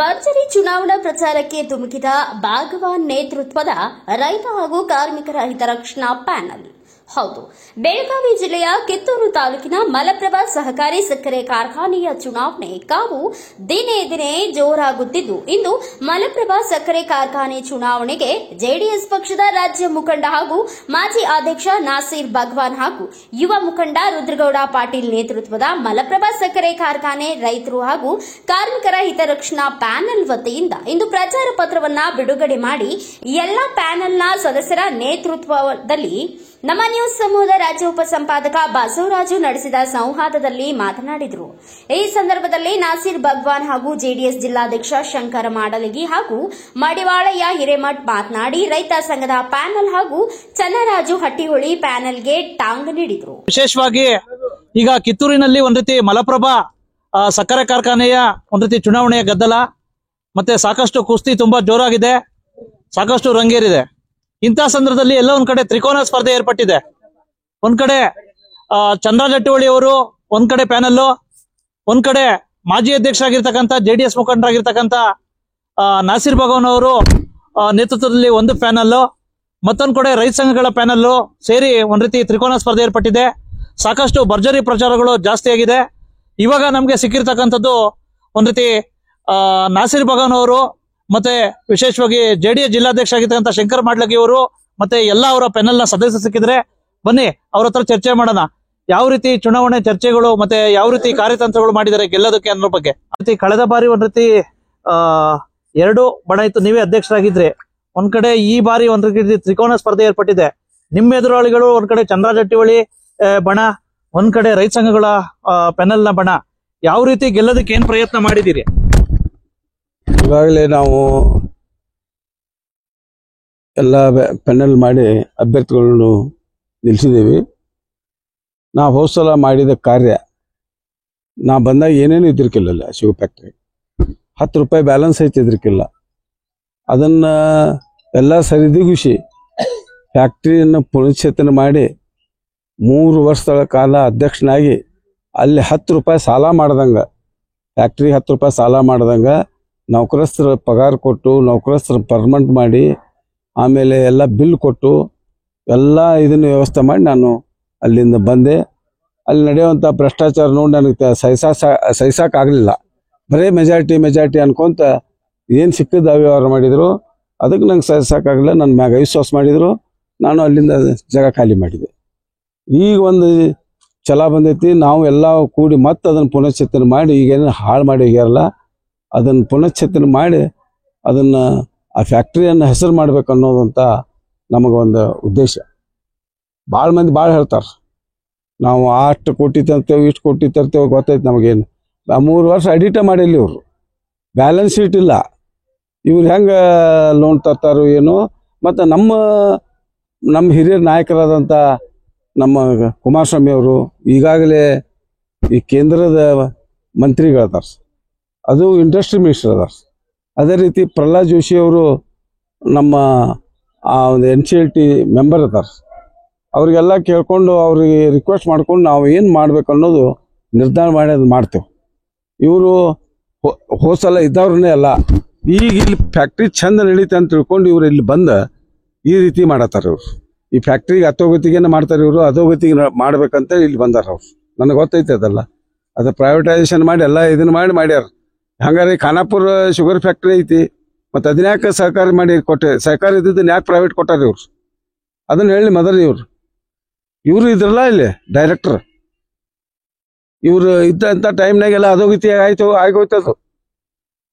ಭರ್ಜರಿ ಚುನಾವಣಾ ಪ್ರಚಾರಕ್ಕೆ ಧುಮುಕಿದ ಭಾಗವಾನ್ ನೇತೃತ್ವದ ರೈತ ಹಾಗೂ ಕಾರ್ಮಿಕರ ಹಿತರಕ್ಷಣಾ ಪ್ಯಾನೆಲ್. ಹೌದು, ಬೆಳಗಾವಿ ಜಿಲ್ಲೆಯ ಕಿತ್ತೂರು ತಾಲೂಕಿನ ಮಲಪ್ರಭಾ ಸಹಕಾರಿ ಸಕ್ಕರೆ ಕಾರ್ಖಾನೆಯ ಚುನಾವಣೆ ಕಾವು ದಿನೇ ದಿನೇ ಜೋರಾಗುತ್ತಿದ್ದು, ಇಂದು ಮಲಪ್ರಭಾ ಸಕ್ಕರೆ ಕಾರ್ಖಾನೆ ಚುನಾವಣೆಗೆ ಜೆಡಿಎಸ್ ಪಕ್ಷದ ರಾಜ್ಯ ಮುಖಂಡ ಹಾಗೂ ಮಾಜಿ ಅಧ್ಯಕ್ಷ ನಾಸೀರ್ ಭಗವಾನ್ ಹಾಗೂ ಯುವ ಮುಖಂಡ ರುದ್ರಗೌಡ ಪಾಟೀಲ್ ನೇತೃತ್ವದ ಮಲಪ್ರಭಾ ಸಕ್ಕರೆ ಕಾರ್ಖಾನೆ ರೈತರು ಹಾಗೂ ಕಾರ್ಮಿಕರ ಹಿತರಕ್ಷಣಾ ಪ್ಯಾನೆಲ್ ವತಿಯಿಂದ ಇಂದು ಪ್ರಚಾರ ಪತ್ರವನ್ನು ಬಿಡುಗಡೆ ಮಾಡಿ ಎಲ್ಲಾ ಪ್ಯಾನೆಲ್ನ ಸದಸ್ಯರ ನೇತೃತ್ವದಲ್ಲಿ ನಮ್ಮ ನ್ಯೂಸ್ ಸಮೂಹದ ರಾಜ್ಯ ಉಪಸಂಪಾದಕ ಬಸವರಾಜು ನಡೆಸಿದ ಸಂವಾದದಲ್ಲಿ ಮಾತನಾಡಿದರು. ಈ ಸಂದರ್ಭದಲ್ಲಿ ನಾಸೀರ್ ಭಗವಾನ್ ಹಾಗೂ ಜೆಡಿಎಸ್ ಜಿಲ್ಲಾಧ್ಯಕ್ಷ ಶಂಕರ ಮಾಡಲಗಿ ಹಾಗೂ ಮಡಿವಾಳಯ್ಯ ಹಿರೇಮಠ್ ಮಾತನಾಡಿ ರೈತ ಸಂಘದ ಪ್ಯಾನೆಲ್ ಹಾಗೂ ಚನ್ನರಾಜು ಹಟ್ಟಿಹೊಳಿ ಪ್ಯಾನೆಲ್ಗೆ ಟಾಂಗ್ ನೀಡಿದರು. ವಿಶೇಷವಾಗಿ ಈಗ ಕಿತ್ತೂರಿನಲ್ಲಿ ಒಂದ್ ರೀತಿ ಮಲಪ್ರಭಾ ಸಕ್ಕರೆ ಕಾರ್ಖಾನೆಯ ಒಂದ್ ರೀತಿ ಚುನಾವಣೆಯ ಗದ್ದಲ ಮತ್ತೆ ಸಾಕಷ್ಟು ಕುಸ್ತಿ ತುಂಬಾ ಜೋರಾಗಿದೆ, ಸಾಕಷ್ಟು ರಂಗೇರಿದೆ. ಇಂತಹ ಸಂದರ್ಭದಲ್ಲಿ ಎಲ್ಲ ಒಂದ್ ಕಡೆ ತ್ರಿಕೋನ ಸ್ಪರ್ಧೆ ಏರ್ಪಟ್ಟಿದೆ. ಒಂದ್ ಕಡೆ ಚಂದ್ರರಾಜ್ ಹಟ್ಟಿಹೊಳಿ ಅವರು ಒಂದ್ ಕಡೆ ಪ್ಯಾನಲ್, ಒಂದ್ ಕಡೆ ಮಾಜಿ ಅಧ್ಯಕ್ಷರಾಗಿರ್ತಕ್ಕಂಥ ಜೆಡಿಎಸ್ ಮುಖಂಡರಾಗಿರ್ತಕ್ಕಂಥ ನಾಸೀರ್ ಭಗವಾನ್ ಅವರು ನೇತೃತ್ವದಲ್ಲಿ ಒಂದು ಪ್ಯಾನಲ್, ಮತ್ತೊಂದ್ ಕಡೆ ರೈತ ಸಂಘಗಳ ಪ್ಯಾನಲ್ ಸೇರಿ ಒಂದ್ ರೀತಿ ತ್ರಿಕೋನ ಸ್ಪರ್ಧೆ ಏರ್ಪಟ್ಟಿದೆ. ಸಾಕಷ್ಟು ಭರ್ಜರಿ ಪ್ರಚಾರಗಳು ಜಾಸ್ತಿ ಆಗಿದೆ. ಇವಾಗ ನಮ್ಗೆ ಸಿಕ್ಕಿರ್ತಕ್ಕಂಥದ್ದು ಒಂದ್ ರೀತಿ ನಾಸೀರ್ ಭಗವಾನ್ ಅವರು ಮತ್ತೆ ವಿಶೇಷವಾಗಿ ಜೆಡಿಎಸ್ ಜಿಲ್ಲಾಧ್ಯಕ್ಷ ಆಗಿರ್ತಕ್ಕಂಥ ಶಂಕರ್ ಮಾಡ್ಲಗಿ ಅವರು ಮತ್ತೆ ಎಲ್ಲ ಅವರ ಪ್ಯಾನೆಲ್ ನ ಸದಸ್ಯ ಸಿಕ್ಕಿದ್ರೆ ಬನ್ನಿ ಅವ್ರ ಹತ್ರ ಚರ್ಚೆ ಮಾಡೋಣ. ಯಾವ ರೀತಿ ಚುನಾವಣೆ ಚರ್ಚೆಗಳು ಮತ್ತೆ ಯಾವ ರೀತಿ ಕಾರ್ಯತಂತ್ರಗಳು ಮಾಡಿದ್ದಾರೆ ಗೆಲ್ಲೋದಕ್ಕೆ ಅನ್ನೋ ಬಗ್ಗೆ. ಕಳೆದ ಬಾರಿ ಒಂದ್ ರೀತಿ 2 ಬಣ ಇತ್ತು, ನೀವೇ ಅಧ್ಯಕ್ಷರಾಗಿದ್ರೆ. ಒಂದ್ ಕಡೆ ಈ ಬಾರಿ ಒಂದ್ ರೀತಿ ತ್ರಿಕೋನ ಸ್ಪರ್ಧೆ ಏರ್ಪಟ್ಟಿದೆ. ನಿಮ್ಮ ಎದುರಾಳಿಗಳು ಒಂದ್ ಕಡೆ ಚಂದ್ರರಾಜ್ ಹಟ್ಟಿಹೊಳಿ ಬಣ, ಒಂದ್ ಕಡೆ ರೈತ ಸಂಘಗಳ ಪ್ಯಾನೆಲ್ ನ ಬಣ. ಯಾವ ರೀತಿ ಗೆಲ್ಲೋದಕ್ಕೆ ಏನ್ ಪ್ರಯತ್ನ ಮಾಡಿದ್ದೀರಿ? ಈಗಾಗಲೇ ನಾವು ಎಲ್ಲ ಪ್ಯಾನೆಲ್ ಮಾಡಿ ಅಭ್ಯರ್ಥಿಗಳನ್ನು ನಿಲ್ಲಿಸಿದ್ದೀವಿ. ನಾವು ಹೋದ ಸಲ ಮಾಡಿದ ಕಾರ್ಯ, ನಾ ಬಂದಾಗ ಏನೇನು ಇದ್ರಿಕಿಲ್ಲ, ಶಿವ ಫ್ಯಾಕ್ಟ್ರಿ ₹10 ಬ್ಯಾಲೆನ್ಸ್ ಐತಿ ಇದ್ರಿಕಿಲ್ಲ. ಅದನ್ನ ಎಲ್ಲ ಸರಿದೂಗಿಸಿ ಫ್ಯಾಕ್ಟ್ರಿಯನ್ನು ಪುನಶ್ಚೇತನ ಮಾಡಿ 3 ವರ್ಷಗಳ ಕಾಲ ಅಧ್ಯಕ್ಷನಾಗಿ ಅಲ್ಲಿ ₹10 ಸಾಲ ಮಾಡ್ದಂಗ, ಫ್ಯಾಕ್ಟ್ರಿ ₹10 ಸಾಲ ಮಾಡ್ದಂಗ ನೌಕರಸ್ಥರ ಪಗಾರ ಕೊಟ್ಟು ನೌಕರಸ್ಥರ ಪರ್ಮನೆಂಟ್ ಮಾಡಿ ಆಮೇಲೆ ಎಲ್ಲ ಬಿಲ್ ಕೊಟ್ಟು ಎಲ್ಲ ಇದನ್ನು ವ್ಯವಸ್ಥೆ ಮಾಡಿ ನಾನು ಅಲ್ಲಿಂದ ಬಂದೆ. ಅಲ್ಲಿ ನಡೆಯುವಂಥ ಭ್ರಷ್ಟಾಚಾರ ನೋಡಿ ನನಗೆ ಸಹಿಸಕ್ಕಾಗಲಿಲ್ಲ. ಬರೀ ಮೆಜಾರಿಟಿ ಅನ್ಕೊಂತ ಏನು ಸಿಕ್ಕಿದ ಅವ್ಯವಹಾರ ಮಾಡಿದ್ರು, ಅದಕ್ಕೆ ನಂಗೆ ಸಹಿಸಕ್ಕಾಗಲಿಲ್ಲ. ನನ್ನ ಮ್ಯಾಗ ವಿಶ್ವಾಸ ಮಾಡಿದ್ರು, ನಾನು ಅಲ್ಲಿಂದ ಜಾಗ ಖಾಲಿ ಮಾಡಿದೆ. ಈಗ ಒಂದು ಛಲ ಬಂದೈತಿ, ನಾವು ಎಲ್ಲ ಕೂಡಿ ಮತ್ತೆ ಅದನ್ನು ಪುನಶ್ಚೇತನ ಮಾಡಿ, ಈಗೇನು ಹಾಳು ಮಾಡಿ ಹೋಗ್ಯಾರಲ್ಲ ಅದನ್ನು ಪುನಶ್ಚೇತನ ಮಾಡಿ ಅದನ್ನು ಆ ಫ್ಯಾಕ್ಟ್ರಿಯನ್ನು ಹೆಸರು ಮಾಡ್ಬೇಕು ಅನ್ನೋದಂತ ನಮಗೊಂದು ಉದ್ದೇಶ. ಭಾಳ ಮಂದಿ ಭಾಳ ಹೇಳ್ತಾರೆ, ನಾವು ಅಷ್ಟು ಕೋಟಿ ತರ್ತೇವೆ ಇಷ್ಟು ಕೋಟಿ ತರ್ತೇವೆ, ಗೊತ್ತೈತೆ ನಮಗೇನು. 3 ವರ್ಷ ಅಡಿಟ ಮಾಡಿಲ್ಲ ಇವರು, ಬ್ಯಾಲೆನ್ಸ್ ಶೀಟ್ ಇಲ್ಲ. ಇವ್ರು ಹೆಂಗೆ ಲೋನ್ ತರ್ತಾರೋ ಏನೋ. ಮತ್ತು ನಮ್ಮ ಹಿರಿಯ ನಾಯಕರಾದಂಥ ನಮ್ಮ ಕುಮಾರಸ್ವಾಮಿ ಅವರು ಈಗಾಗಲೇ ಈ ಕೇಂದ್ರದ ಮಂತ್ರಿಗಳದಾರ, ಅದು ಇಂಡಸ್ಟ್ರಿ ಮಿನಿಸ್ಟರ್ ಅದಾರ. ಅದೇ ರೀತಿ ಪ್ರಹ್ಲಾದ್ ಜೋಶಿ ಅವರು ನಮ್ಮ ಒಂದು NCLT ಮೆಂಬರ್ ಅದಾರ. ಅವ್ರಿಗೆಲ್ಲ ಕೇಳ್ಕೊಂಡು ಅವ್ರಿಗೆ ರಿಕ್ವೆಸ್ಟ್ ಮಾಡ್ಕೊಂಡು ನಾವು ಏನು ಮಾಡ್ಬೇಕು ಅನ್ನೋದು ನಿರ್ಧಾರ ಮಾಡಿ ಅದು ಮಾಡ್ತೇವೆ. ಇವರು ಹೋಸಲ ಇದ್ದವ್ರನ್ನೇ ಅಲ್ಲ, ಈಗ ಇಲ್ಲಿ ಫ್ಯಾಕ್ಟ್ರಿ ಚಂದ ನಡೀತೆ ಅಂತ ತಿಳ್ಕೊಂಡು ಇವ್ರು ಇಲ್ಲಿ ಬಂದ ಈ ರೀತಿ ಮಾಡತ್ತಾರ. ಇವರು ಈ ಫ್ಯಾಕ್ಟ್ರಿಗೆ ಅಧೋಗತಿಗೇನೆ ಮಾಡ್ತಾರೆ, ಇವರು ಅಧೋಗತಿಗೆ ಮಾಡ್ಬೇಕಂತ ಇಲ್ಲಿ ಬಂದಾರ. ಅವ್ರು ನನಗೆ ಗೊತ್ತೈತೆ ಅದೆಲ್ಲ, ಅದು ಪ್ರೈವೇಟೈಸೇಷನ್ ಮಾಡಿ ಎಲ್ಲ ಇದನ್ನ ಮಾಡ್ಯಾರ. ಹಂಗಾರೆ ಖಾನಾಪುರ ಶುಗರ್ ಫ್ಯಾಕ್ಟ್ರಿ ಐತಿ, ಮತ್ತು ಅದನ್ಯಾಕೆ ಸಹಕಾರಿ ಮಾಡಿ ಕೊಟ್ಟೆ, ಸಹಕಾರಿ ಇದ್ದಿದ್ದನ್ನ ಯಾಕೆ ಪ್ರೈವೇಟ್ ಕೊಟ್ಟಾರ ಇವ್ರು? ಅದನ್ನ ಹೇಳಿ ಮೊದಲು ಇವರು ಇದ್ರಲ್ಲ ಇಲ್ಲಿ ಡೈರೆಕ್ಟರ್, ಇವರು ಇದ್ದಂಥ ಟೈಮ್ನಾಗೆಲ್ಲ ಅಧೋಗತಿ ಆಗೋಯ್ತದು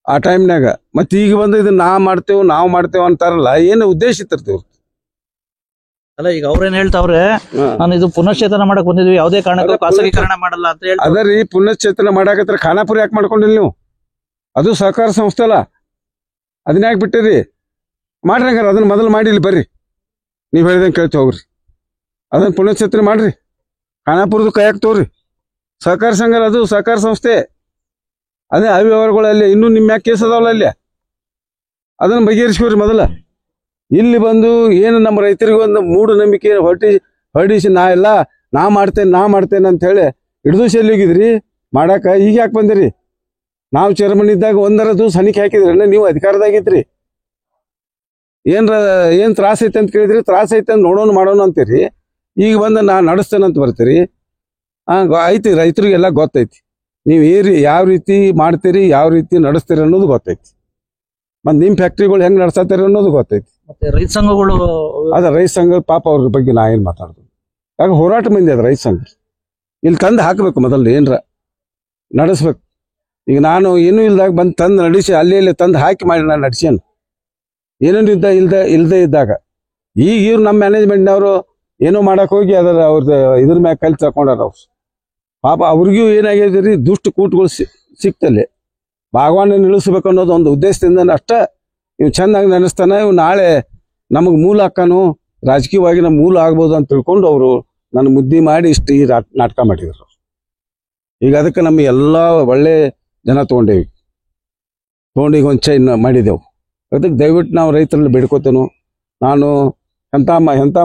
ಆ ಟೈಮ್ನಾಗ. ಮತ್ತು ಈಗ ಬಂದು ಇದನ್ನ ನಾವು ಮಾಡ್ತೇವೆ ಅಂತಾರಲ್ಲ, ಏನು ಉದ್ದೇಶ ಇರ್ತೀವಿ? ಅಲ್ಲ, ಈಗ ಅವ್ರೇನ್ ಹೇಳ್ತಾವ್ರೆ, ನಾನು ಇದು ಪುನಶ್ಚೇತನ ಮಾಡಕ್ ಬಂದಿದ್ವಿ, ಯಾವುದೇ ಕಾರಣಕ್ಕೂ ಖಾಸಗೀಕರಣ ಮಾಡಲ್ಲ ಅಂತ ಹೇಳಿ. ಅದರಿ ಪುನಶ್ಚೇತನ ಮಾಡಾಕತ್ರ ಖಾನಾಪುರ ಯಾಕೆ ಮಾಡ್ಕೊಂಡಿಲ್ಲ ನೀವು? ಅದು ಸಹಕಾರ ಸಂಸ್ಥೆ ಅಲ್ಲ, ಅದನ್ನ ಯಾಕೆ ಬಿಟ್ಟಿರಿ? ಮಾಡ್ರಿ, ಹಂಗಾರ ಅದನ್ನ ಮೊದಲು ಮಾಡಿ ಇಲ್ಲಿ ಬರ್ರಿ, ನೀವು ಹೇಳಿದಂಗೆ ಕೇಳ್ತಿ ಹೋಗ್ರಿ, ಅದನ್ನ ಪುನಶ್ಚೇತನ ಮಾಡ್ರಿ. ಖಾನಾಪುರದ ಕೈಯಾಗ ತೋರಿ, ಸಹಕಾರ ಸಂಘ ಅದು ಸಹಕಾರ ಸಂಸ್ಥೆ. ಅದೇ ಅವ್ಯವಹಾರಗಳಲ್ಲಿ ಇನ್ನೂ ನಿಮ್ಮ ಮ್ಯಾಗ ಕೇಸ್ ಅದಾವಲ್ಲ, ಅಲ್ಲಿ ಅದನ್ನ ಬಗೆಹರಿಸ್ಕೋರಿ ಮೊದಲ. ಇಲ್ಲಿ ಬಂದು ಏನು ನಮ್ಮ ರೈತರಿಗೆ ಒಂದು ಮೂಢನಂಬಿಕೆ ಹೊರಡಿಸಿ ನಾ ಮಾಡ್ತೇನೆ ಅಂತ ಹೇಳಿ ಹಿಡಿದು ಹೋಗಿದ್ರಿ ಮಾಡಾಕ. ಈಗ ಯಾಕೆ ಬಂದಿರಿ? ನಾವು ಚೇರ್ಮನ್ ಇದ್ದಾಗ ಒಂದರ ದಿವಸ ಹನಿಕೆ ಹಾಕಿದ್ರಿ, ನೀವು ಅಧಿಕಾರದಾಗಿದ್ರಿ. ಏನ್ ತ್ರಾಸ ಐತೆ ಅಂತ ಕೇಳಿದ್ರಿ, ತ್ರಾಸ ಐತೆ ಅಂತ ನೋಡೋಣ ಮಾಡೋಣ ಅಂತೀರಿ. ಈಗ ಬಂದು ನಾ ನಡೆಸ್ತೇನಂತ ಬರ್ತೀರಿ. ಐತಿ, ರೈತರಿಗೆಲ್ಲ ಗೊತ್ತೈತಿ ನೀವು ಯಾವ ರೀತಿ ಮಾಡ್ತೀರಿ, ಯಾವ ರೀತಿ ನಡೆಸ್ತೀರಿ ಅನ್ನೋದು ಗೊತ್ತೈತಿ. ಮತ್ತೆ ನಿಮ್ ಫ್ಯಾಕ್ಟ್ರಿಗಳು ಹೆಂಗ್ ನಡ್ಸತ್ತೀರಿ ಅನ್ನೋದು ಗೊತ್ತೈತಿ. ಮತ್ತೆ ರೈತ ಸಂಘಗಳು ಅದ ರೈತ ಸಂಘ ಪಾಪ ಅವ್ರ ಬಗ್ಗೆ ನಾ ಏನ್ ಮಾತಾಡ್ದು. ಯಾಕೆ ಹೋರಾಟ ಮಂದಿ ಅದ ರೈತ ಸಂಘ. ಇಲ್ಲಿ ತಂದು ಹಾಕ್ಬೇಕು, ಮೊದಲು ಏನ್ರ ನಡೆಸ್ಬೇಕು. ಈಗ ನಾನು ಏನೂ ಇಲ್ದಾಗ ಬಂದು ತಂದು ನಡೆಸಿ ಅಲ್ಲಿ ತಂದು ಹಾಕಿ ಮಾಡಿ ನಾನು ನಡೆಸೇನು, ಏನೇನು ಇಲ್ದೇ ಇದ್ದಾಗ. ಈಗ ಇವ್ರು ನಮ್ಮ ಮ್ಯಾನೇಜ್ಮೆಂಟ್ನವರು ಏನೋ ಮಾಡಕ್ ಹೋಗಿ ಅದರ ಅವ್ರದ್ದು ಇದ್ರ ಮ್ಯಾಗ ಕಲ್ ತಕೊಂಡಾರ ಅವ್ರು. ಪಾಪ ಅವ್ರಿಗೂ ಏನಾಗಿದ್ರಿ, ದುಷ್ಟ ಕೂಟಗಳು ಸಿಕ್ತಲ್ಲಿ. ಭಾಗವಾನ ನಿಲ್ಲಿಸ್ಬೇಕು ಅನ್ನೋದು ಒಂದು ಉದ್ದೇಶದಿಂದ ಅಷ್ಟ ಇವ್ ಚೆನ್ನಾಗಿ ನೆನೆಸ್ತಾನೆ. ಇವ್ ನಾಳೆ ನಮಗ್ ಮೂಲ ಹಾಕನು, ರಾಜಕೀಯವಾಗಿ ನಮ್ಮ ಮೂಲ ಆಗ್ಬೋದು ಅಂತ ತಿಳ್ಕೊಂಡು ಅವರು ನನ್ನ ಮುದ್ದಿ ಮಾಡಿ ಇಷ್ಟು ಈ ನಾಟಕ ಮಾಡಿದ್ರು. ಈಗ ಅದಕ್ಕೆ ನಮಗೆ ಎಲ್ಲ ಒಳ್ಳೆ ಜನ ತಗೊಂಡೇವಿ, ಈಗ ಒಂದು ಚೈನ್ ಮಾಡಿದೆವು. ಅದಕ್ಕೆ ದಯವಿಟ್ಟು ನಾವು ರೈತರಲ್ಲಿ ಬೇಡ್ಕೋತೇನು. ನಾನು ಎಂಥ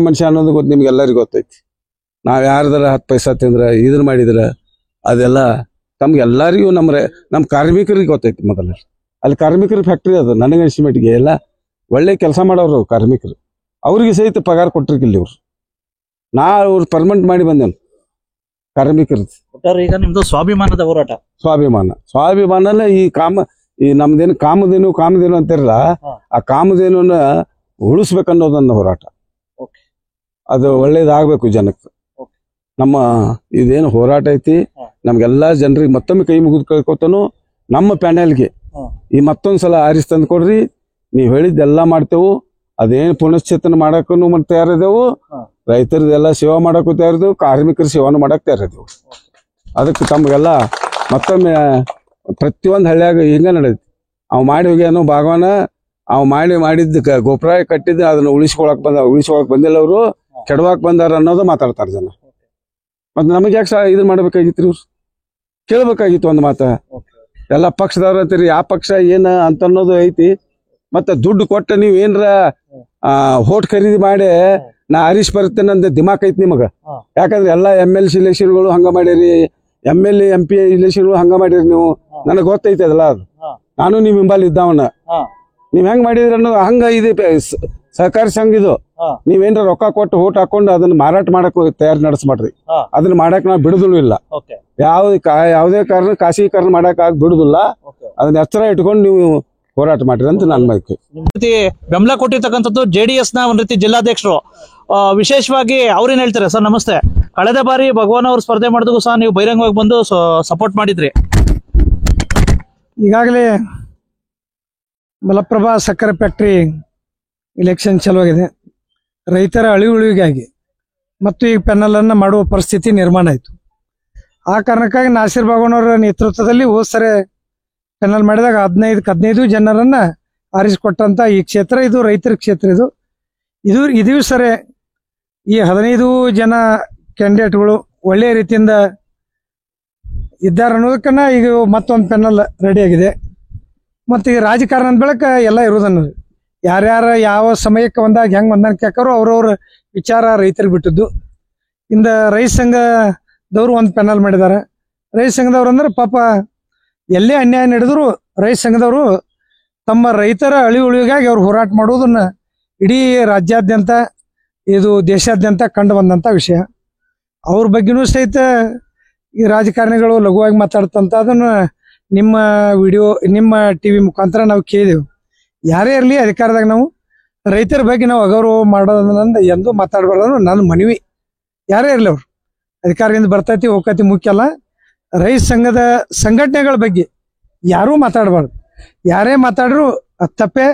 ಮನುಷ್ಯ ಅನ್ನೋದು ಗೊತ್ತು, ನಿಮ್ಗೆ ಎಲ್ಲರಿಗೂ ಗೊತ್ತೈತಿ. ನಾವು ಯಾರ್ದಾರ 10 ಪೈಸಾ ತಿಂದ್ರೆ ಇದನ್ನ ಮಾಡಿದ್ರೆ ಅದೆಲ್ಲ ತಮ್ಗೆಲ್ಲರಿಗೂ ನಮ್ಮ ಕಾರ್ಮಿಕರಿಗೆ ಗೊತ್ತೈತಿ. ಮೊದಲ ಅಲ್ಲಿ ಕಾರ್ಮಿಕರ ಫ್ಯಾಕ್ಟ್ರಿ ಅದು, ನನಗನ್ಸಿಮಟ್ಟಿಗೆ ಎಲ್ಲ ಒಳ್ಳೆ ಕೆಲಸ ಮಾಡೋರು ಕಾರ್ಮಿಕರು. ಅವ್ರಿಗೆ ಸಹಿತ ಪಗಾರ ಕೊಟ್ಟಿರ್ಕಿಲ್ಲ ಇವ್ರು. ಅವ್ರು ಪರ್ಮನೆಂಟ್ ಮಾಡಿ ಬಂದೇನು ಕಾರ್ಮಿಕರದ್ದು. ಈಗ ನಿಮ್ದು ಸ್ವಾಭಿಮಾನದ ಹೋರಾಟ. ಸ್ವಾಭಿಮಾನಲ್ಲ ಈ ನಮ್ದೇನು ಕಾಮಧೇನು ಅಂತಿರಲ್ಲ, ಆ ಕಾಮಧೇನುನ ಉಳಿಸ್ಬೇಕನ್ನೋದನ್ನ ಹೋರಾಟ. ಅದು ಒಳ್ಳೇದಾಗ್ಬೇಕು ಜನಕ್ಕೆ. ನಮ್ಮ ಇದೇನು ಹೋರಾಟ ಐತಿ, ನಮ್ಗೆಲ್ಲಾ ಜನರಿಗೆ ಮತ್ತೊಮ್ಮೆ ಕೈ ಮುಗಿದು ಕೇಳ್ಕೊತಾನು. ನಮ್ಮ ಪ್ಯಾನೆಲ್ಗೆ ಈ ಮತ್ತೊಂದ್ಸಲ ಆರಿಸಿ ತಂದು ಕೊಡ್ರಿ. ನೀವ್ ಹೇಳಿದ್ದೆಲ್ಲ ಮಾಡ್ತೇವು. ಅದೇನು ಪುನಶ್ಚೇತನ ಮಾಡಕ್ಕೂ ತಯಾರಿದೆವು, ರೈತರದೆಲ್ಲ ಸೇವಾ ಮಾಡಕ್ಕೂ ತಯಾರಿದೆವು, ಕಾರ್ಮಿಕರ ಸೇವಾನು ಮಾಡಕ್ ತಯಾರಿದೆವು. ಅದಕ್ಕೆ ತಮ್ಗೆಲ್ಲ ಮತ್ತೊಮ್ಮೆ ಪ್ರತಿಯೊಂದು ಹಳ್ಳಿಯಾಗ ಹಿಂಗ ನಡೆದೈತಿ. ಅವ್ ಮಾಡಿ ಹೋಗ್ಯಾನೋ ಭಾಗವನ, ಅವ್ ಮಾಡಿದ್ದ ಗೋಪುರ ಕಟ್ಟಿದ್ದ ಅದನ್ನ ಉಳಿಸ್ಕೊಳಕ್ ಬಂದಿಲ್ಲ, ಅವರು ಕೆಡವಾಕ್ ಬಂದಾರ ಅನ್ನೋದು ಮಾತಾಡ್ತಾರ ಜನ. ಮತ್ ನಮಗೆ ಯಾಕೆ ಇದನ್ನ ಮಾಡ್ಬೇಕಾಗಿತ್ರಿ? ಇವ್ರು ಕೇಳ್ಬೇಕಾಗಿತ್ತು ಒಂದು ಮಾತ. ಎಲ್ಲ ಪಕ್ಷದವ್ರ ಅಂತೀರಿ, ಯಾವ ಪಕ್ಷ ಏನ ಅಂತ ಅನ್ನೋದು ಐತಿ. ಮತ್ತೆ ದುಡ್ಡು ಕೊಟ್ಟ ನೀವ್ ಏನ್ರ ಹೋಟ್ ಖರೀದಿ ಮಾಡಿ ನಾ ಹರೀಶ್ ಬರ್ತೇನೆ ಅಂತ ದಿಮಾಕ್ ಐತಿ ನಿಮಗ. ಯಾಕಂದ್ರೆ ಎಲ್ಲಾ MLC ಇಲೆಕ್ಷನ್ಗಳು ಹಂಗ ಮಾಡಿರಿ, MLA MP ಇಲೆಕ್ಷನ್ಗಳು ಹಂಗ ಮಾಡಿರಿ. ನೀವು ನನಗ್ ಗೊತ್ತೈತಿ ಅದೆಲ್ಲ. ಅದು ನಾನು ನಿಮ್ ಹಿಂಬಾಲ್ ಇದ್ದಾವನ್ನ. ನೀವ್ ಹೆಂಗ್ ಮಾಡಿದ್ರಿ ಅನ್ನೋ ಹಂಗ ಇದೆ ಸಹಕಾರಿ ಸಂಘ ಇದು. ನೀವೇನ್ರ ರೊಕ್ಕ ಕೊಟ್ಟು ಓಟ್ ಹಾಕೊಂಡು ಅದನ್ನ ಮಾರಾಟ ಮಾಡಕ್ ತಯಾರಿ ನಡೆಸ್ಮಾಡ್ರಿ. ಅದನ್ನ ಮಾಡಕ್ ನಾವು ಬಿಡುದಿಲ್ಲ ಇಲ್ಲ. ಯಾವುದೇ ಕಾರಣ ಖಾಸಗೀಕರಣ ಮಾಡಕ್ ಬಿಡುದಿಲ್ಲ. ಅದನ್ನ ಎಚ್ಚರ ಇಟ್ಕೊಂಡು ನೀವು ಹೋರಾಟ ಮಾಡ್ರಿ ಅಂತ ನನ್ನ ಮಾಹಿತಿ. ಬೆಂಬಲ ಕೊಟ್ಟಿರ್ತಕ್ಕಂಥದ್ದು JDS ನ ಒಂದ್ ರೀತಿ ಜಿಲ್ಲಾಧ್ಯಕ್ಷರು. ವಿಶೇಷವಾಗಿ ಅವ್ರೇನ್ ಹೇಳ್ತಾರೆ ಸರ್? ನಮಸ್ತೆ. ಕಳೆದ ಬಾರಿ ಭಗವಾನ್ ಅವ್ರು ಸ್ಪರ್ಧೆ ಮಾಡಿದ್ರು ಸಹ ನೀವು ಬಹಿರಂಗವಾಗಿ ಬಂದು ಸಪೋರ್ಟ್ ಮಾಡಿದ್ರಿ. ಈಗಾಗಲೇ ಮಲಪ್ರಭಾ ಸಕ್ಕರೆ ಫ್ಯಾಕ್ಟರಿ ಇಲೆಕ್ಷನ್ ಚಲುವಾಗಿದೆ. ರೈತರ ಅಳಿವುಳಿಗಾಗಿ ಮತ್ತು ಈ ಪ್ಯಾನಲ್ ಅನ್ನ ಮಾಡುವ ಪರಿಸ್ಥಿತಿ ನಿರ್ಮಾಣ ಆಯಿತು. ಆ ಕಾರಣಕ್ಕಾಗಿ ನಾಸಿರ್ ಭಗವಾನ್ ಅವರ ನೇತೃತ್ವದಲ್ಲಿ ಹೋದ ಸರಿ ಪ್ಯಾನಲ್ ಮಾಡಿದಾಗ 15 ಜನರನ್ನ ಆರಿಸಿಕೊಟ್ಟಂತ ಈ ಕ್ಷೇತ್ರ ಇದು ರೈತರ ಕ್ಷೇತ್ರ. ಇದು ಸರಿ ಈ 15 ಜನ ಕ್ಯಾಂಡಿಡೇಟ್ಗಳು ಒಳ್ಳೆಯ ರೀತಿಯಿಂದ ಇದ್ದಾರೆ ಅನ್ನೋದಕ್ಕನ್ನ ಈಗ ಮತ್ತೊಂದು ಪ್ಯಾನಲ್ ರೆಡಿ ಆಗಿದೆ. ಮತ್ತು ಈ ರಾಜಕಾರಣದ ಬೆಳಕ ಎಲ್ಲ ಇರೋದನ್ನ ಯಾರ್ಯಾರ ಯಾವ ಸಮಯಕ್ಕೆ ಒಂದಾಗ ಹೆಂಗ್ ಹೊಂದಾಣಿಕೆ ಹಾಕೋರು ಅವ್ರವ್ರ ವಿಚಾರ ರೈತರಿಗೆ ಬಿಟ್ಟದ್ದು. ಇಂದ ರೈತ ಸಂಘದವ್ರು ಒಂದು ಪ್ಯಾನಲ್ ಮಾಡಿದ್ದಾರೆ. ರೈತ ಸಂಘದವ್ರು ಅಂದ್ರೆ ಪಾಪ ಎಲ್ಲೇ ಅನ್ಯಾಯ ನಡೆದ್ರು ರೈತ ಸಂಘದವರು ತಮ್ಮ ರೈತರ ಅಳಿವುಳಿಗಾಗಿ ಅವ್ರು ಹೋರಾಟ ಮಾಡೋದನ್ನ ಇಡೀ ರಾಜ್ಯಾದ್ಯಂತ ಇದು ದೇಶಾದ್ಯಂತ ಕಂಡು ಬಂದಂತ ವಿಷಯ. ಅವ್ರ ಬಗ್ಗೆನೂ ಸಹಿತ ಈ ರಾಜಕಾರಣಿಗಳು ಲಘುವಾಗಿ ಮಾತಾಡ್ತಂತ ಅದನ್ನ ನಿಮ್ಮ ವಿಡಿಯೋ ನಿಮ್ಮ TV ಮುಖಾಂತರ ನಾವು ಕೇಳಿದೆವು. ಯಾರೇ ಇರಲಿ ಅಧಿಕಾರದಾಗ ನಾವು ರೈತರ ಬಗ್ಗೆ ನಾವು ಅಗೌರವ ಮಾಡೋದಂದ ಎಂದೂ ಮಾತಾಡಬಾರ್ದು ನನ್ನ ಮನವಿ. ಯಾರೇ ಇರಲಿ ಅವ್ರು ಅಧಿಕಾರದಿಂದ ಬರ್ತೈತಿ ಹೋಗ್ತೈತಿ ಮುಖ್ಯ ಅಲ್ಲ. ರೈತ ಸಂಘದ ಸಂಘಟನೆಗಳ ಬಗ್ಗೆ ಯಾರೂ ಮಾತಾಡಬಾರ್ದು. ಯಾರೇ ಮಾತಾಡ್ರು ತಪ್ಪೆ.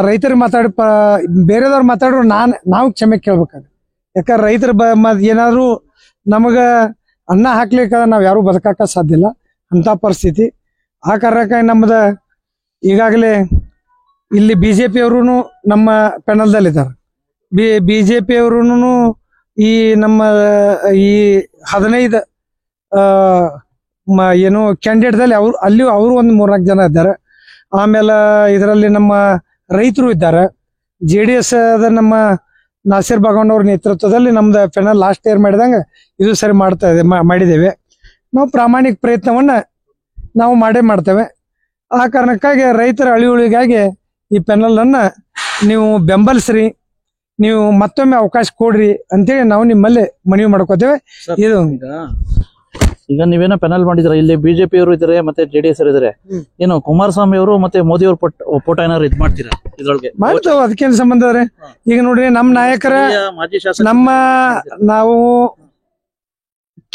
ರೈತರಿಗೆ ಮಾತಾಡಿ ಬೇರೆದವ್ರು ಮಾತಾಡ್ರು ನಾವು ಕ್ಷಮೆ ಕೇಳ್ಬೇಕಾಗ. ಯಾಕಂದ್ರೆ ರೈತರ ಏನಾದ್ರು ನಮಗ ಅನ್ನ ಹಾಕ್ಲಿಕ್ಕೆ ನಾವ್ ಯಾರು ಬದುಕಾಕ ಸಾಧ್ಯ ಇಲ್ಲ ಅಂತ ಪರಿಸ್ಥಿತಿ. ಆ ಕಾರಣಕ್ಕಾಗಿ ನಮ್ದ ಈಗಾಗಲೇ ಇಲ್ಲಿ BJP ಅವರು ನಮ್ಮ ಪ್ಯಾನಲ್ದಲ್ಲಿ ಇದ್ದಾರೆ. BJP ಅವರು ಈ ನಮ್ಮ ಈ 15 ಏನು ಕ್ಯಾಂಡಿಡೇಟ್ದಲ್ಲಿ ಅವರು ಒಂದು 3-4 ಜನ ಇದ್ದಾರೆ. ಆಮೇಲೆ ಇದರಲ್ಲಿ ನಮ್ಮ ರೈತರು ಇದ್ದಾರೆ. JDS ನಮ್ಮ ನಾಸಿರ್ ಭಗವಾನ್ ಅವ್ರ ನೇತೃತ್ವದಲ್ಲಿ ನಮ್ದು ಪ್ಯಾನಲ್ ಲಾಸ್ಟ್ ಇಯರ್ ಮಾಡಿದಂಗ ಇದು ಸರಿ ಮಾಡಿದ್ದೇವೆ. ನಾವು ಪ್ರಾಮಾಣಿಕ ಪ್ರಯತ್ನವನ್ನ ನಾವು ಮಾಡೇ ಮಾಡ್ತೇವೆ. ಆ ಕಾರಣಕ್ಕಾಗಿ ರೈತರ ಅಳಿವುಳಿಗಾಗಿ ಈ ಪೆನಲ್ ಅನ್ನ ನೀವು ಬೆಂಬಲಿಸ್ರಿ, ನೀವು ಮತ್ತೊಮ್ಮೆ ಅವಕಾಶ ಕೊಡ್ರಿ ಅಂತೇಳಿ ನಾವು ನಿಮ್ಮಲ್ಲಿ ಮನವಿ ಮಾಡ್ಕೋತೇವೆ. ಇದು ಈಗ ನೀವೇನೋ ಪೆನಲ್ ಮಾಡಿದ್ರ, ಇಲ್ಲಿ ಬಿಜೆಪಿ ಅವರು ಇದಾರೆ ಮತ್ತೆ JDS ಅವರು ಇದಾರೆ, ಏನು ಕುಮಾರಸ್ವಾಮಿ ಅವರು ಮತ್ತೆ ಮೋದಿ ಅವ್ರ ಫೋಟೋ ಏನಾದ್ರು ಇದ್ ಮಾಡ್ತೀರಾ ಇದ್ರೊಳಗೆ? ಮಾಡ್ತೇವೆ, ಅದಕ್ಕೇನು ಸಂಬಂಧ ಅದ್ರಿ. ಈಗ ನೋಡ್ರಿ ನಮ್ಮ ನಾಯಕರ ಮಾಜಿ ಶಾಸಕ ನಾವು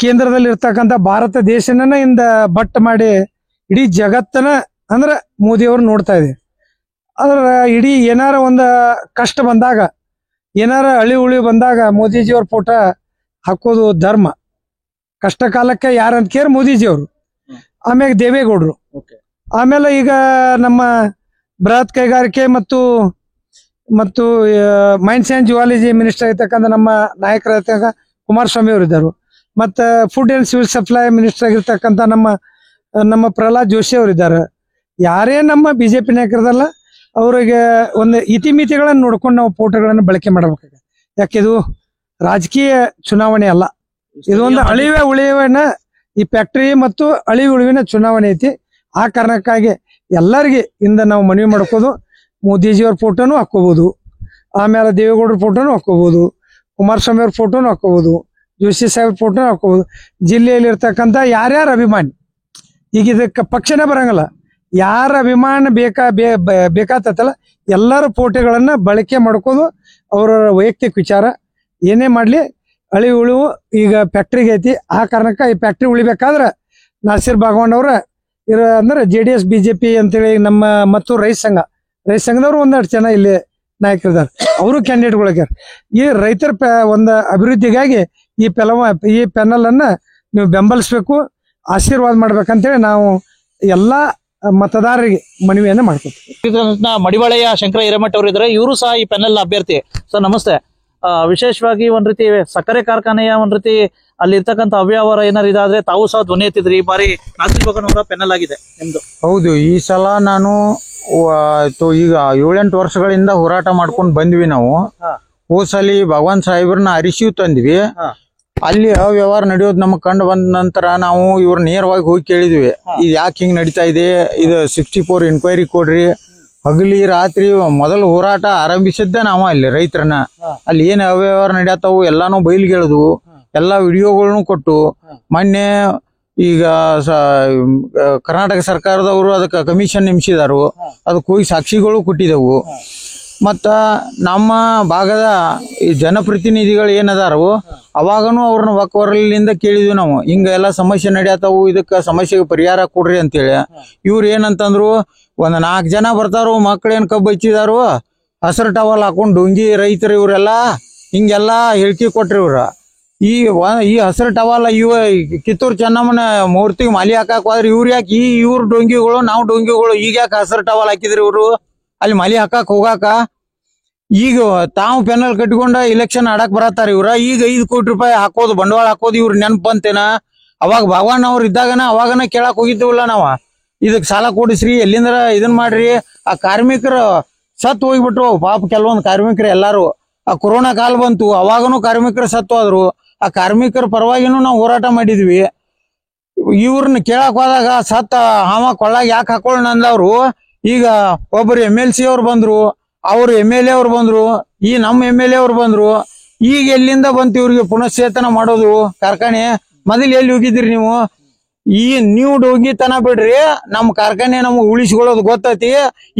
ಕೇಂದ್ರದಲ್ಲಿ ಇರ್ತಕ್ಕಂಥ ಭಾರತ ದೇಶನ ಇಂದ ಬಟ್ ಮಾಡಿ ಇಡೀ ಜಗತ್ತನ ಅಂದ್ರ ಮೋದಿ ಅವರು ನೋಡ್ತಾ ಇದೆ. ಅದ್ರ ಇಡೀ ಏನಾರ ಒಂದು ಕಷ್ಟ ಬಂದಾಗ, ಏನಾರ ಅಳಿ ಬಂದಾಗ ಮೋದಿಜಿಯವ್ರ ಫೋಟೋ ಹಾಕೋದು ಧರ್ಮ. ಕಷ್ಟ ಕಾಲಕ್ಕೆ ಯಾರಂತ ಕೇರ್ ಮೋದಿಜಿಯವರು, ಆಮ್ಯಾಗ ದೇವೇಗೌಡರು, ಆಮೇಲೆ ಈಗ ನಮ್ಮ ಬೃಹತ್ ಕೈಗಾರಿಕೆ ಮತ್ತು ಮೈನ್ಸ್ ಅಂಡ್ ಜುವಾಲಜಿ ಮಿನಿಸ್ಟರ್ ಆಗಿರ್ತಕ್ಕಂಥ ನಮ್ಮ ನಾಯಕರಾಗಿರ್ತಕ್ಕ ಕುಮಾರಸ್ವಾಮಿ ಅವರು ಇದ್ದರು. ಮತ್ತು food and civil supply minister ಆಗಿರ್ತಕ್ಕಂಥ ನಮ್ಮ ಪ್ರಹ್ಲಾದ್ ಜೋಶಿ ಅವರು ಇದ್ದಾರೆ. ಯಾರೇ ನಮ್ಮ ಬಿಜೆಪಿ ನಾಯಕರದಲ್ಲ, ಅವರಿಗೆ ಒಂದು ಇತಿಮಿತಿಗಳನ್ನು ನೋಡ್ಕೊಂಡು ನಾವು ಫೋಟೋಗಳನ್ನು ಬಳಕೆ ಮಾಡಬೇಕಾಗ. ಯಾಕಿದು ರಾಜಕೀಯ ಚುನಾವಣೆ ಅಲ್ಲ, ಇದೊಂದು ಅಳಿವೆ ಉಳಿವಿನ ಈ ಫ್ಯಾಕ್ಟರಿ ಮತ್ತು ಅಳಿವೆ ಉಳಿವಿನ ಚುನಾವಣೆ ಐತಿ. ಆ ಕಾರಣಕ್ಕಾಗಿ ಎಲ್ಲರಿಗೆ ಇಂದ ನಾವು ಮನವಿ ಮಾಡ್ಕೋದು, ಮೋದಿಜಿಯವ್ರ ಫೋಟೋನು ಹಾಕೋಬಹುದು, ಆಮೇಲೆ ದೇವೇಗೌಡರ ಫೋಟೋನು ಹಾಕೋಬಹುದು, ಕುಮಾರಸ್ವಾಮಿ ಅವ್ರ ಫೋಟೋನು ಹಾಕೋಬಹುದು, ಜೋಶಿ ಸಾಹೇಬ್ ಫೋಟೋನು ಹಾಕೋಬಹುದು. ಜಿಲ್ಲೆಯಲ್ಲಿ ಇರ್ತಕ್ಕಂಥ ಯಾರ್ಯಾರ ಅಭಿಮಾನಿ, ಈಗ ಇದಕ್ಕೆ ಪಕ್ಷನೇ ಬರಂಗಲ್ಲ, ಯಾರ ಅಭಿಮಾನ ಬೇಕಾತಲ್ಲ ಎಲ್ಲರ ಫೋಟೋಗಳನ್ನ ಬಳಕೆ ಮಾಡ್ಕೋದು ಅವರ ವೈಯಕ್ತಿಕ ವಿಚಾರ. ಏನೇ ಮಾಡ್ಲಿ ಅಳಿ ಉಳಿವು ಈಗ ಫ್ಯಾಕ್ಟ್ರಿಗೆ ಐತಿ. ಆ ಕಾರಣಕ್ಕೆ ಈ ಫ್ಯಾಕ್ಟ್ರಿ ಉಳಿಬೇಕಾದ್ರೆ ನಾಸಿರ್ ಬಾಗವಾನ್ ಅವ್ರ ಅಂದ್ರೆ JDS BJP ಅಂತೇಳಿ ನಮ್ಮ ಮತ್ತು ರೈತ ಸಂಘದವ್ರು ಒಂದೆರಡು ಜನ ಇಲ್ಲಿ ನಾಯಕರಿದ್ದಾರೆ, ಅವರು ಕ್ಯಾಂಡಿಡೇಟ್ಗಳಾಗ್ಯಾರ. ಈ ರೈತರ ಒಂದು ಅಭಿವೃದ್ಧಿಗಾಗಿ ಈ ಪೆನಲ್ ಅನ್ನ ನೀವು ಬೆಂಬಲಿಸ್ಬೇಕು, ಆಶೀರ್ವಾದ ಮಾಡ್ಬೇಕಂತೇಳಿ ನಾವು ಎಲ್ಲಾ ಮತದಾರರಿಗೆ ಮನವಿಯನ್ನ ಮಾಡ್ಕೊತೀವಿ. ಮಡಿವಾಳೆಯ ಶಂಕರ ಹಿರೇಮಠ ಅವರು ಇದ್ದಾರೆ, ಇವರು ಸಹ ಈ ಪೆನಲ್ ಅಭ್ಯರ್ಥಿ. ಸರ್ ನಮಸ್ತೆ. ವಿಶೇಷವಾಗಿ ಒಂದ್ ರೀತಿ ಸಕ್ಕರೆ ಕಾರ್ಖಾನೆಯ ಒಂದ್ ರೀತಿ ಅಲ್ಲಿ ಇರ್ತಕ್ಕಂಥ ಅವ್ಯವಹಾರ ಏನಾರು ಇದಾದ್ರೆ ತಾವು ಸಹ ಧ್ವನಿ ಎತ್ತಿದ್ರಿ. ಈ ಬಾರಿ ನಾಸಿರ್ ಬಾಗವಾನ್ ಅವರ ಪೆನಲ್ ಆಗಿದೆ ನಿಮ್ದು. ಹೌದು, ಈ ಸಲ ನಾನು ಈಗ 7-8 ವರ್ಷಗಳಿಂದ ಹೋರಾಟ ಮಾಡ್ಕೊಂಡು ಬಂದ್ವಿ ನಾವು. ಹೋದ್ಸಲಿ ಭಗವಾನ್ ಸಾಹೇಬ್ರನ್ನ ಅರಿಶಿವ್ ತಂದ್ವಿ. ಅಲ್ಲಿ ಅವ್ಯವಹಾರ ನಡೆಯೋದು ನಮಗ್ ಕಂಡು ಬಂದ ನಂತರ ನಾವು ಇವ್ರ ನೇರವಾಗಿ ಹೋಗಿ ಕೇಳಿದ್ವಿ, ಇದು ಯಾಕೆ ಹಿಂಗ್ ನಡೀತಾ ಇದೆ, ಇದು 64 ಇನ್ಕ್ವೈರಿ ಕೊಡ್ರಿ. ಹಗಲಿ ರಾತ್ರಿ ಮೊದಲು ಹೋರಾಟ ಆರಂಭಿಸಿದ್ದೆ ನಾವು ಅಲ್ಲಿ ರೈತರನ್ನ. ಅಲ್ಲಿ ಏನ್ ಅವ್ಯವಹಾರ ನಡೆಯತ್ತಾವು ಎಲ್ಲಾನು ಬಯಲಿಗೆ ಎಳೆದು ಎಲ್ಲಾ ವಿಡಿಯೋಗಳನ್ನು ಕೊಟ್ಟು, ಮೊನ್ನೆ ಈಗ ಕರ್ನಾಟಕ ಸರ್ಕಾರದವರು ಅದಕ್ಕೆ ಕಮಿಷನ್ ನೇಮಿಸಿದಾರು, ಅದಕ್ಕೆ ಹೋಗಿ ಸಾಕ್ಷಿಗಳು ಕೊಟ್ಟಿದೆವು. ಮತ್ತ ನಮ್ಮ ಭಾಗದ ಈ ಜನಪ್ರತಿನಿಧಿಗಳು ಏನದಾರು ಅವಾಗನು ಅವ್ರನ್ನ ಒಕ್ಕವರಲಿಂದ ಕೇಳಿದ್ವಿ ನಾವು, ಹಿಂಗ ಎಲ್ಲಾ ಸಮಸ್ಯೆ ನಡೆಯತಾವು, ಇದಕ್ಕ ಸಮಸ್ಯೆಗೆ ಪರಿಹಾರ ಕೊಡ್ರಿ ಅಂತೇಳಿ. ಇವ್ರು ಏನಂತಂದ್ರು, ಒಂದ್ 4 ಜನ ಬರ್ತಾರು, ಮಕ್ಳೇನ್ ಕಬ್ಬು ಹಚ್ಚಿದಾರು, ಹಸಿರು ಟವಲ್ ಹಾಕೊಂಡ್ ಡೊಂಗಿ ರೈತರು ಇವರೆಲ್ಲಾ ಹಿಂಗೆಲ್ಲಾ ಹೇಳಿಕೆ ಕೊಟ್ರಿ. ಇವ್ರ ಈ ಹಸಿರು ಟವಲ್ ಇವ ಕಿತ್ತೂರು ಚೆನ್ನಮ್ಮನ ಮೂರ್ತಿಗೆ ಮಾಲಿ ಹಾಕಾಕ್ ಹೋದ್ರೆ ಇವ್ರು ಯಾಕೆ ಇವ್ರ ಡೊಂಗಿಗಳು ನಾವು ಡೊಂಗಿಗಳು ಈಗ ಯಾಕೆ ಹಸಿರು ಟವಲ್ ಹಾಕಿದ್ರಿ ಇವ್ರು ಅಲ್ಲಿ ಮಾಲಿ ಹಾಕಾಕ್ ಹೋಗಾಕ? ಈಗ ತಾವು ಪೆನಲ್ ಕಟ್ಕೊಂಡ ಇಲೆಕ್ಷನ್ ಆಡಕ್ ಬರತ್ತಾರ ಇವ್ರ. ಈಗ 5 ಕೋಟಿ ರೂಪಾಯಿ ಹಾಕೋದು ಬಂಡವಾಳ ಹಾಕೋದು ಇವ್ರ ನೆನಪು ಬಂತೇನ? ಅವಾಗ ಭಗವಾನ್ ಅವ್ರ ಇದ್ದಾಗನ ಅವಾಗನ ಕೇಳಕ್ ಹೋಗಿದ್ದೀವಲ್ಲ ನಾವ, ಇದಕ್ ಸಾಲ ಕೊಡಿಸ್ರಿ, ಎಲ್ಲಿಂದ್ರ ಇದನ್ ಮಾಡ್ರಿ. ಆ ಕಾರ್ಮಿಕರು ಸತ್ತು ಹೋಗ್ಬಿಟ್ರು ಪಾಪ, ಕೆಲವೊಂದು ಕಾರ್ಮಿಕರು ಎಲ್ಲಾರು. ಆ ಕೊರೋನಾ ಕಾಲ ಬಂತು, ಅವಾಗನು ಕಾರ್ಮಿಕರು ಸತ್ತು ಹೋದ್ರು. ಆ ಕಾರ್ಮಿಕರ ಪರವಾಗಿನೂ ನಾವು ಹೋರಾಟ ಮಾಡಿದ್ವಿ. ಇವ್ರನ್ನ ಕೇಳಕ್ ಹೋದಾಗ ಸತ್ತ ಹಾವ ಕೊಳ್ಳಾಗ ಯಾಕೆ ಹಾಕೊಳ್ಳೋಣ ಅಂದವ್ರು. ಈಗ ಒಬ್ಬರು MLC ಅವ್ರು ಬಂದ್ರು, ಅವ್ರು MLA ಅವ್ರು ಬಂದ್ರು, ಈ ನಮ್ಮ MLA ಅವ್ರು ಬಂದ್ರು. ಈಗ ಎಲ್ಲಿಂದ ಬಂತು ಇವ್ರಿಗೆ ಪುನಶ್ಚೇತನ ಮಾಡೋದು ಕಾರ್ಖಾನೆ? ಮೊದಲು ಎಲ್ಲಿ ಹೋಗಿದ್ರಿ ನೀವು? ನೀವು ಡೋಂಗಿತನ ಬಿಡ್ರಿ, ನಮ್ಮ ಕಾರ್ಖಾನೆ ನಮಗ್ ಉಳಿಸ್ಕೊಳ್ಳೋದು ಗೊತ್ತೈತಿ.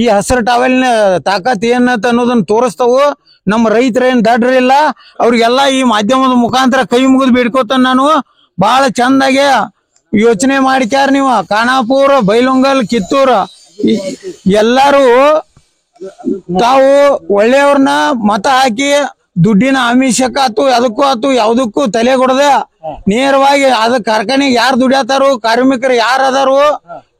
ಈ ಹಸಿರು ಟವೆಲ್ನ ತಾಕತ್ ಏನಂತ ಅನ್ನೋದನ್ನ ತೋರಿಸ್ತಾವು. ನಮ್ಮ ರೈತರೇನ್ ದಡ್ರ ಇಲ್ಲ, ಅವ್ರಿಗೆಲ್ಲಾ ಈ ಮಾಧ್ಯಮದ ಮುಖಾಂತರ ಕೈ ಮುಗಿದು ಬೇಡ್ಕೋತಾನ ನಾನು. ಬಹಳ ಚಂದಾಗೆ ಯೋಚನೆ ಮಾಡಿಕ್ಯಾರ ನೀವು. ಖಾನಾಪುರ, ಬೈಲೊಂಗಲ್, ಕಿತ್ತೂರು ಎಲ್ಲಾರು ತಾವು ಒಳ್ಳೆಯವ್ರನ್ನ ಮತ ಹಾಕಿ ದುಡ್ಡಿನ ಆಮಿಷಕ್ಕ ಆತು ಅದಕ್ಕೂ ಆತು ಯಾವ್ದಕ್ಕೂ ತಲೆ ಕೊಡದೆ ನೇರವಾಗಿ ಅದ ಕಾರ್ಖಾನೆಗೆ ಯಾರು ದುಡಿಯತಾರು, ಕಾರ್ಮಿಕರು ಯಾರು ಅದಾರು,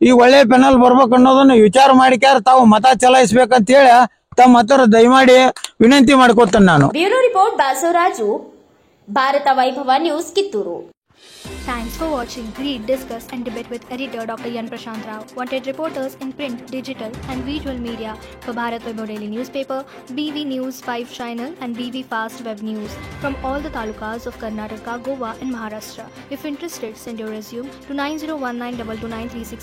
ಈ ಒಳ್ಳೆ ಪೆನಲ್ ಬರ್ಬೇಕು ಅನ್ನೋದನ್ನ ವಿಚಾರ ಮಾಡಿಕ್ಯಾರ ತಾವು ಮತ ಚಲಾಯಿಸ್ಬೇಕಂತ ಹೇಳಿ ತಮ್ಮ ಹತ್ರ ದಯಮಾಡಿ ವಿನಂತಿ ಮಾಡ್ಕೊತೇನೆ ನಾನು. ಬ್ಯೂರೋ ರಿಪೋರ್ಟ್ ಬಾಸವರಾಜು, ಭಾರತ ವೈಭವ news, Kittur. Thanks for watching. Read, discuss and debate with editor Dr. Yan Prashant Rao. Wanted reporters in print, digital and visual media for Bharat Vaibhav Daily Newspaper, BV News 5 Channel and BV Fast Web News from all the talukas of Karnataka, Goa and Maharashtra. If interested, send your resume to 9019229369.